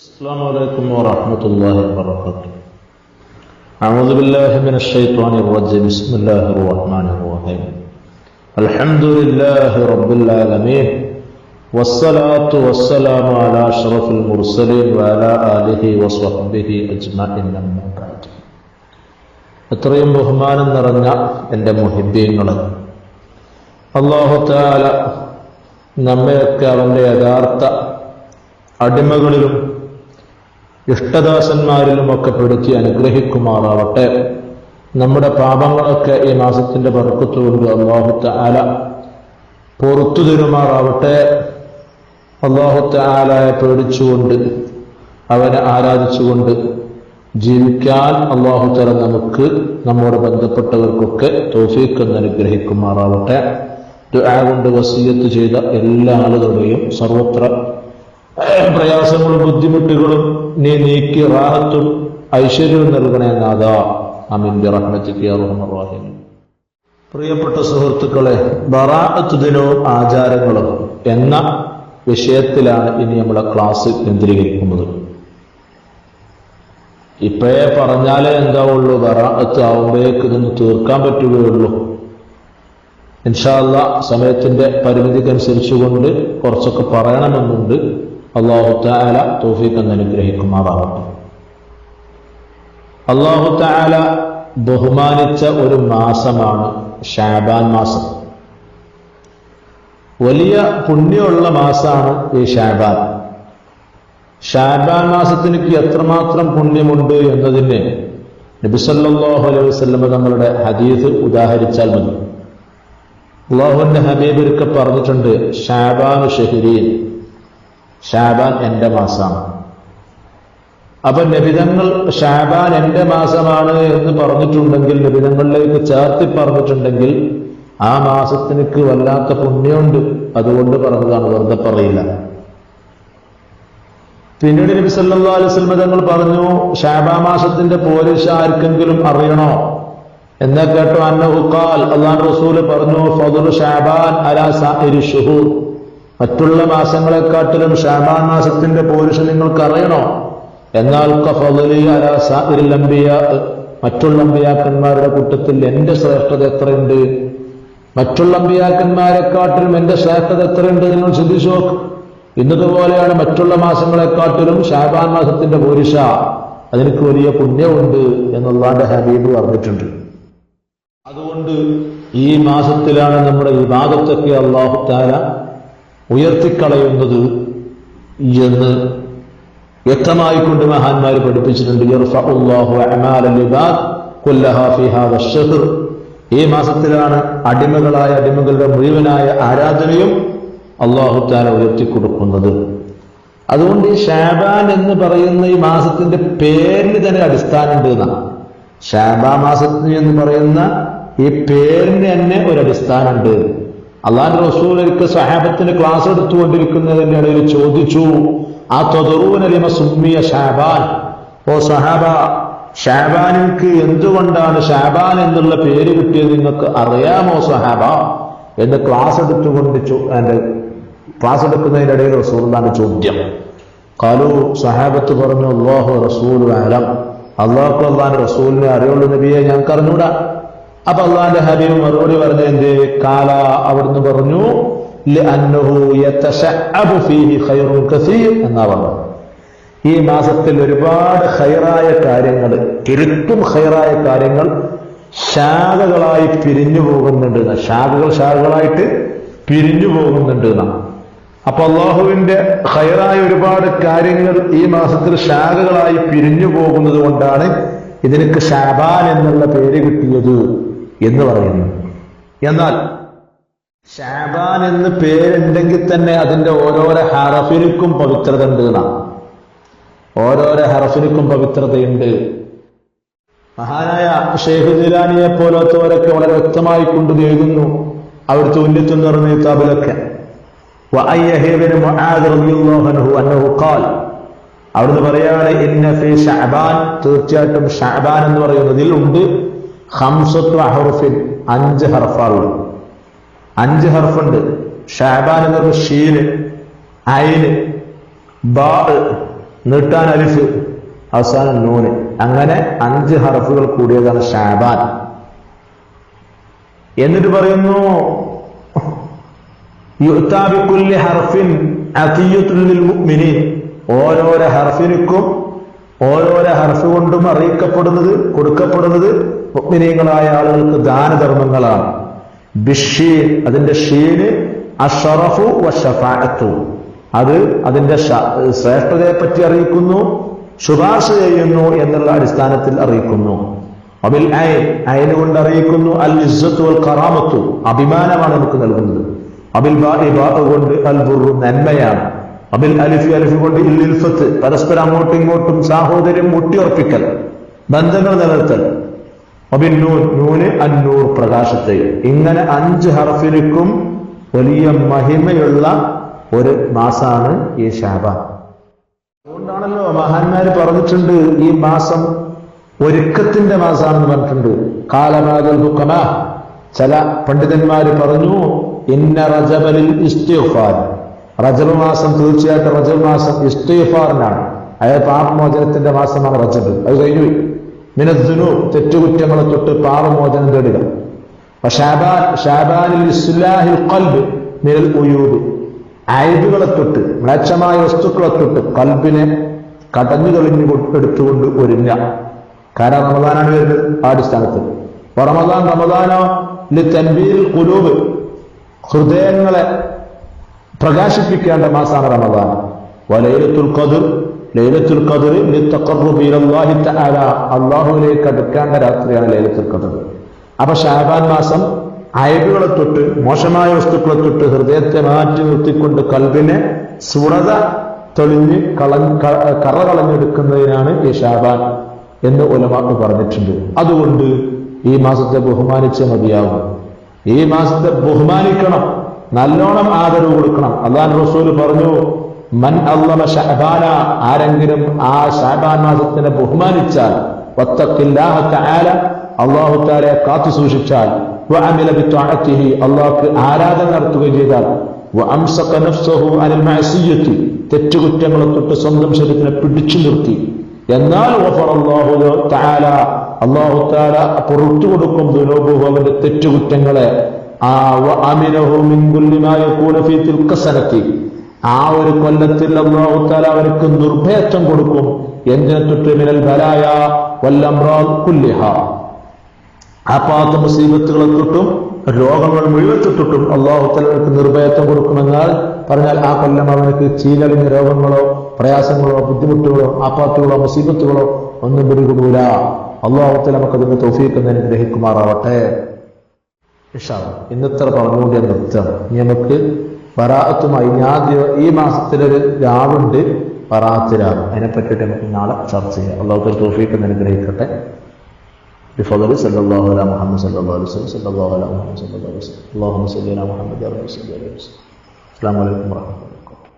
السلام عليكم ورحمة الله وبركاته. أعوذ بالله من الشيطان الرجيم. بسم الله الرحمن الرحيم. الحمد لله رب العالمين والصلاة والسلام على أشرف المرسلين وعلى آله وصحبه أجمعين. أما بعد. അത്രയും ബഹുമാനം നിറഞ്ഞ എൻ്റെ മുഹിബ്ബീങ്ങളെ, അല്ലാഹു തആല നമ്മയൊക്കെ അവൻ്റെ യഥാർത്ഥ അടിമകളിലും ഇഷ്ടദാസന്മാരിലുമൊക്കെ പെടുത്തി അനുഗ്രഹിക്കുമാറാവട്ടെ. നമ്മുടെ പാപങ്ങളൊക്കെ ഈ മാസത്തിന്റെ ബർക്കത്തുകൊണ്ട് അല്ലാഹു തആല പുറത്തു തരുമാറാവട്ടെ. അല്ലാഹു തആലയെ പേടിച്ചുകൊണ്ട് അവനെ ആരാധിച്ചുകൊണ്ട് ജീവിക്കാൻ അല്ലാഹു തആല നമുക്ക് നമ്മോട് ബന്ധപ്പെട്ടവർക്കൊക്കെ തൗഫീഖ് അനുഗ്രഹിക്കുമാറാവട്ടെ. ദുആ കൊണ്ട് വസിയത്ത് ചെയ്ത എല്ലാ ആളുകളുടെയും സർവത്ര പ്രയാസങ്ങളും ബുദ്ധിമുട്ടുകളും നീ നീക്കി റാഹത്തും ഐശ്വര്യവും നൽകണേ നാഥാ. ആമീൻ ബിറഹ്മതിക യാ അർഹമർ റഹീമീൻ. പ്രിയപ്പെട്ട സുഹൃത്തുക്കളെ, ബറാഅത്ത് ദിനവും ആചാരങ്ങളും എന്ന വിഷയത്തിലാണ് ഇനി നമ്മുടെ ക്ലാസ് കേന്ദ്രീകരിക്കുന്നത്. ഇപ്പോഴേ പറഞ്ഞാലേ എന്താവുള്ളൂ, ബറാഅത്ത് ആവുമ്പോഴേക്ക് ഇതൊന്ന് തീർക്കാൻ പറ്റുകയുള്ളൂ. ഇൻഷാ അല്ലാഹ് സമയത്തിന്റെ പരിമിതിക്കനുസരിച്ചുകൊണ്ട് കുറച്ചൊക്കെ പറയണമെന്നുണ്ട്. അല്ലാഹു തആല തൗഫീഖ് അനുഗ്രഹിക്കുമാറാവട്ടെ. അല്ലാഹു തആല ബഹുമാനിച്ച ഒരു മാസമാണ് ശഅബാൻ മാസം. വലിയ പുണ്യമുള്ള മാസമാണ് ഈ ശഅബാൻ. ശഅബാൻ മാസത്തിന് എത്രമാത്രം പുണ്യമുണ്ട് എന്നതിന് നബി സല്ലല്ലാഹു അലൈഹി വസല്ലം തങ്ങളുടെ ഹദീസ് ഉദാഹരിച്ചാൽ മതി. അല്ലാഹുവിന്റെ ഹബീബ് ഒരിക്കൽ പറഞ്ഞിട്ടുണ്ട്, ശഅബാനു ശഹരീൻ, ശഅബാൻ എന്റെ മാസമാണ്. അപ്പൊ നബിതങ്ങൾ ശഅബാൻ എന്റെ മാസമാണ് എന്ന് പറഞ്ഞിട്ടുണ്ടെങ്കിൽ, നബിതങ്ങളിലേക്ക് ചേർത്തി പറഞ്ഞിട്ടുണ്ടെങ്കിൽ ആ മാസത്തിനക്ക് വല്ലാത്ത പുണ്യമുണ്ട്. അതുകൊണ്ട് പറഞ്ഞതാണ്, വെറുതെ പറയില്ല. പിന്നീട് നബി സല്ലല്ലാഹു അലൈഹി വസല്ലം തങ്ങൾ പറഞ്ഞു, ശഅബാൻ മാസത്തിന്റെ പോരിശ ആർക്കെങ്കിലും അറിയണോ എന്നാ കേട്ടോ? അന്നഹു ഖാൽ, അല്ലാഹുവിന്റെ റസൂല് പറഞ്ഞു, ഫദ്ലു ശഅബാൻ അലാ സാഇരി ശുഹൂർ, മറ്റുള്ള മാസങ്ങളെക്കാട്ടിലും ശഅബാൻ മാസത്തിന്റെ പോരിശ നിങ്ങൾക്ക് അറിയണോ? എന്നാൽ കഫളി അലാ സാഇരിൽ അംബിയാ, മറ്റുള്ള അമ്പിയാക്കന്മാരുടെ കൂട്ടത്തിൽ എന്റെ ശ്രേഷ്ഠത എത്രയുണ്ട്? മറ്റുള്ള അമ്പിയാക്കന്മാരെക്കാട്ടിലും എന്റെ ശ്രേഷ്ഠത എത്രയുണ്ട്? നിങ്ങൾ ചിന്തിച്ചു നോക്ക്. ഇന്നതുപോലെയാണ് മറ്റുള്ള മാസങ്ങളെക്കാട്ടിലും ശഅബാൻ മാസത്തിന്റെ പോരിശ, അതിനൊക്കെ വലിയ പുണ്യമുണ്ട് എന്നുള്ളാന്റെ ഹബീബ് പറഞ്ഞിട്ടുണ്ട്. അതുകൊണ്ട് ഈ മാസത്തിലാണ് നമ്മുടെ ഇബാദത്തൊക്കെ അല്ലാഹു തആല ഉയർത്തിക്കളയുന്നത് എന്ന് വ്യക്തമായിക്കൊണ്ട് മഹാന്മാർ പഠിപ്പിച്ചിട്ടുണ്ട്. യർഫഉല്ലാഹു അഅമാലൽ ഇബാദ് കുല്ലഹാ ഫീ ഹാദാ അശ്ശഹർ, ഈ മാസത്തിലാണ് അടിമകളുടെ മുഴുവനായ ആരാധനയും അല്ലാഹു തആല ഉയർത്തിക്കൊടുക്കുന്നത്. അതുകൊണ്ട് ഈ ശഅബാൻ എന്ന് പറയുന്ന ഈ മാസത്തിന്റെ പേരിന് തന്നെ അടിസ്ഥാനമുണ്ട് എന്നാണ്. ശഅബാൻ മാസത്തിന് എന്ന് പറയുന്ന ഈ പേരിന് തന്നെ ഒരു അടിസ്ഥാനമുണ്ട്. അല്ലാഹുവിന്റെ റസൂൽ ഒരിക്കൽ സഹാബത്തിന് ക്ലാസ് എടുത്തുകൊണ്ടിരിക്കുന്നതിന്റെ ഇടയിൽ ചോദിച്ചു, ആ തദറൂന ലിമ സുമ്മിയ ശഅബാൻ, ഓ സഹാബ, ശഅബാനിക്ക് എന്തുകൊണ്ടാണ് ശഅബാൻ എന്നുള്ള പേര് കിട്ടിയത് നിങ്ങൾക്ക് അറിയാമോ സഹാബ എന്ന് ക്ലാസ് എടുക്കുന്നതിന്റെ ഇടയിൽ റസൂലുള്ളാഹിന്റെ ചോദ്യം. ഖാലു, സഹാബത്ത് പറഞ്ഞു, അല്ലാഹു റസൂലു അഅലം, അല്ലാഹുവിന്റെ റസൂലിനെ അറിയുള്ളൂ നബിയെ, ഞങ്ങൾക്ക് അറിഞ്ഞൂടാ. അപ്പൊ അല്ലാഹുവിന്റെ ഹബീബ് മറുപടി പറഞ്ഞ എന്ത്? കാല, അവിടുന്ന് പറഞ്ഞു, ലഅന്നഹു യതശഅബു ഫീഹി ഖൈറുൻ കസീർ എന്നാ പറഞ്ഞു. ഈ മാസത്തിൽ ഒരുപാട് ഖൈറായ കാര്യങ്ങൾ, തിരുത്തും ഖൈറായ കാര്യങ്ങൾ ശാഖകളായി പിരിഞ്ഞു പോകുന്നുണ്ട്. ശാഖകളായിട്ട് പിരിഞ്ഞു പോകുന്നുണ്ട് എന്നാണ്. അപ്പൊ അള്ളാഹുവിന്റെ ഖൈറായ ഒരുപാട് കാര്യങ്ങൾ ഈ മാസത്തിൽ ശാഖകളായി പിരിഞ്ഞു പോകുന്നത് കൊണ്ടാണ് ഇതിനക്ക് ശഅബാൻ എന്നുള്ള പേര് കിട്ടിയത് എന്ന് പറയുന്നു. എന്നാൽ ശഅബാൻ എന്ന് പേരുണ്ടെങ്കിൽ തന്നെ അതിന്റെ ഓരോരോ ഹറഫിനും പവിത്രത ഉണ്ട് എന്നാണ്. ഓരോരോ ഹറഫിനും പവിത്രതയുണ്ട്. മഹാനായ ശൈഖ് ജിലാനിയെ പോലത്തവരൊക്കെ വളരെ വ്യക്തമായി കൊണ്ട് എഴുതുന്നു അവിടുത്തെ ഉന്നത്തും നിറഞ്ഞ കിതാബിലൊക്കെ. അവിടുന്ന് പറയാണ്, ഇന്ന ഫീ ശഅബാൻ, തീർച്ചയായിട്ടും ശഅബാൻ എന്ന് പറയുന്നതിൽ ഉണ്ട് ഖംസത്തു അഹ്റുഫിൻ, 5 ഹർഫാളുണ്ട്. 5 ഹർഫുണ്ട്. ശഅബാൻ എന്ന് പറഞ്ഞ ഷീന്, ഐന്, ബാ, നീട്ടാൻ അലിഫ്, അവസാനം നൂന്. അങ്ങനെ 5 ഹർഫുകൾ കൂടിയതാണ് ഷഅബാൻ. എന്നിട്ട് പറയുന്നു യുഅ്താ ബികുല്ലി ഹർഫിൻ അതിയ്യത്തുൽ ലിൽ മുഅ്മിനീൻ. ഓരോരോ ഹർഫിനും ഓരോരോ ഹർഫ് കൊണ്ടും അറിയിക്കപ്പെടുന്നത്, കൊടുക്കപ്പെടുന്നത് മുഅ്മിനീങ്ങളായ ആളുകൾക്ക് ദാനധർമ്മങ്ങളാണ്. ബിഷീൻ, അതിന്റെ ഷീന് അഷ്റഫു വശഫാഅത്തു, അത് അതിന്റെ ശ്രേഷ്ഠതയെ പറ്റി അറിയിക്കുന്നു, ശുപാർശ ചെയ്യുന്നു എന്നുള്ള അടിസ്ഥാനത്തിൽ അറിയിക്കുന്നു. അബിൽ ഐൻ കൊണ്ട് അറിയിക്കുന്നു അൽ ഇസ്സത്തു വൽ കറാമത്തു, അഭിമാനമാണ് നമുക്ക് നൽകുന്നത്. അബിൽ ബാഇ കൊണ്ട് അൽ ബുർറു, നന്മയാണ്. അബിൽ അലിഫ്, അലിഫ് കൊണ്ട് ഇൽഫത്ത്, പരസ്പരം അങ്ങോട്ടും ഇങ്ങോട്ടും സാഹോദര്യം ഊട്ടിയുറപ്പിക്കൽ, ബന്ധങ്ങൾ നിലനിർത്തൽ. അബിൽ നൂൻ, നൂന് അന്നൂർ, പ്രകാശത്തെ. ഇങ്ങനെ 5 ഹർഫിനും വലിയ മഹിമയുള്ള ഒരു മാസാണ് ഈ ശഅബാൻ. അതുകൊണ്ടാണല്ലോ മഹാന്മാര് പറഞ്ഞിട്ടുണ്ട് ഈ മാസം ഒരുക്കത്തിന്റെ മാസാണെന്ന് പറഞ്ഞിട്ടുണ്ട്. കാലമാകൽ ഹുക്കമ, ചില പണ്ഡിതന്മാര് പറഞ്ഞു ഇന്ന റജബലിൽ ഇസ്തിഗ്ഫാർ, റജബ് മാസം തീർച്ചയായിട്ടും റജബ് മാസം ഇസ്തിഗ്ഫാറിനാണ്, അതായത് പാപമോചനത്തിന്റെ മാസമാണ് റജബ്. അത് കഴിഞ്ഞു. മിനദ്ദുനൂബ്, തെറ്റുകുറ്റങ്ങളെ തൊട്ട് പാപമോചനം തേടുക. ഷഅബാനിൽ ഇസ്ലാഹിൽ ഖൽബ് മിനൽ ഉയൂബ്, അയബുകളെ തൊട്ട്, മ്ലേച്ഛമായ വസ്തുക്കളെ തൊട്ട് കൽബിനെ കടഞ്ഞു തെളിഞ്ഞു എടുത്തുകൊണ്ട് ഒരുങ്ങ. കാരണം റമദാനാണ് വരുന്നത് ആ അടിസ്ഥാനത്തിൽ. റമദാനോ ലിതൻബീൽ ഖുലൂബ്, ഹൃദയങ്ങളെ പ്രകാശിപ്പിക്കേണ്ട മാസമാണ് റമദാൻ. വലൈലത്തുൽ ഖദ്ർ, ലൈലത്തുൽ ഖദ്ർ ലിതഖറബി ഇലല്ലാഹി തആല, അല്ലാഹുവിലേക്ക് അടുക്കേണ്ട രാത്രിയാണ് ലൈലത്തുൽ ഖദ്ർ. അപ്പൊ ശഅബാൻ മാസം അയബുകളെ തൊട്ട്, മോശമായ വസ്തുക്കളെ തൊട്ട് ഹൃദയത്തെ മാറ്റി നിർത്തിക്കൊണ്ട് കൽബിനെ സുറത തെളിഞ്ഞ് കറ കളഞ്ഞെടുക്കുന്നതിനാണ് ഈ ശഅബാൻ എന്ന് ഉലമാ പറഞ്ഞിട്ടുണ്ട്. അതുകൊണ്ട് ഈ മാസത്തെ ബഹുമാനിച്ച് മതിയാവും. ഈ മാസത്തെ ബഹുമാനിക്കണം, നല്ലോണം ആദരവ് കൊടുക്കണം. അല്ലാഹു റസൂൽ പറഞ്ഞു മൻ അള്ളമ ശഅബാന, ആരെങ്കിലും ആ ശഅബാൻ മാസത്തിനെ ബഹുമാനിച്ചാൽ, വത്തഖില്ലാഹ തആല, അല്ലാഹു തആലയെ കാത്തു സൂക്ഷിച്ചാൽ, വഅമില ബിത്വഅതിഹി, അല്ലാഹുക്ക് ആരാധന നടത്തുകയും ചെയ്താൽ, വഅംസക നഫ്സഹു അനിൽ മഅസിയത്തി, തെറ്റുകുറ്റങ്ങളെ തൊട്ട് സ്വന്തം ശരീരത്തിനെ പിടിച്ചു നിർത്തി, എന്നാൽ ഗഫറല്ലാഹു തആല, അല്ലാഹു തആല പുറത്തു കൊടുക്കും ദുനൂബഹു, അവന്റെ തെറ്റുകുറ്റങ്ങളെ. വഅമിനഹു മിൻ കുല്ലി മാ യകൂനു ഫീ തിൽക സനതി, ആ ഒരു കൊല്ലത്തിൽ അല്ലാഹു തആല അവർക്ക് നിർഭയത്വം കൊടുക്കും. എന്തിനെ തൊട്ട്? മിനൽ ബലായ വൽ അംറാദ് കുല്ലിഹാ, ആപാത മുസീബത്തുകളെ തൊട്ടും രോഗങ്ങൾ മുഴുവൻ തൊട്ടും അല്ലാഹു തആല അവർക്ക് നിർഭയത്വം കൊടുക്കുമെന്നാൽ പറഞ്ഞാൽ ആ കൊല്ലം അവനക്ക് ചീലളിഞ്ഞ രോഗങ്ങളോ പ്രയാസങ്ങളോ ബുദ്ധിമുട്ടുകളോ ആപാത്തുകളോ മുസീബത്തുകളോ ഒന്നും പിടികൂടൂല. അല്ലാഹു തആല നമുക്കതിന് തൗഫീഖ് അനുഗ്രഹിക്കുമാറാവട്ടെ. ഇൻഷാ അല്ലാഹ് ഇന്നത്ര പറഞ്ഞുകൊണ്ട് ഞാൻ നിർത്താം. ഇനി നമുക്ക് ബറാഅത്തുമായി, ഈ മാസത്തിലൊരു രാവുണ്ട് ബറാഅത്ത് രാവ്, അതിനെപ്പറ്റിയിട്ട് നമുക്ക് നാളെ ചർച്ച ചെയ്യാം. അല്ലാഹു തആല തൗഫീഖ് അനുഗ്രഹിക്കട്ടെ. بفضل صلى الله على محمد صلى الله عليه وسلم صلى الله على محمد صلى الله عليه وسلم اللهم صل على محمد وعلى اله وصحبه وسلم. السلام عليكم ورحمه الله وبركاته.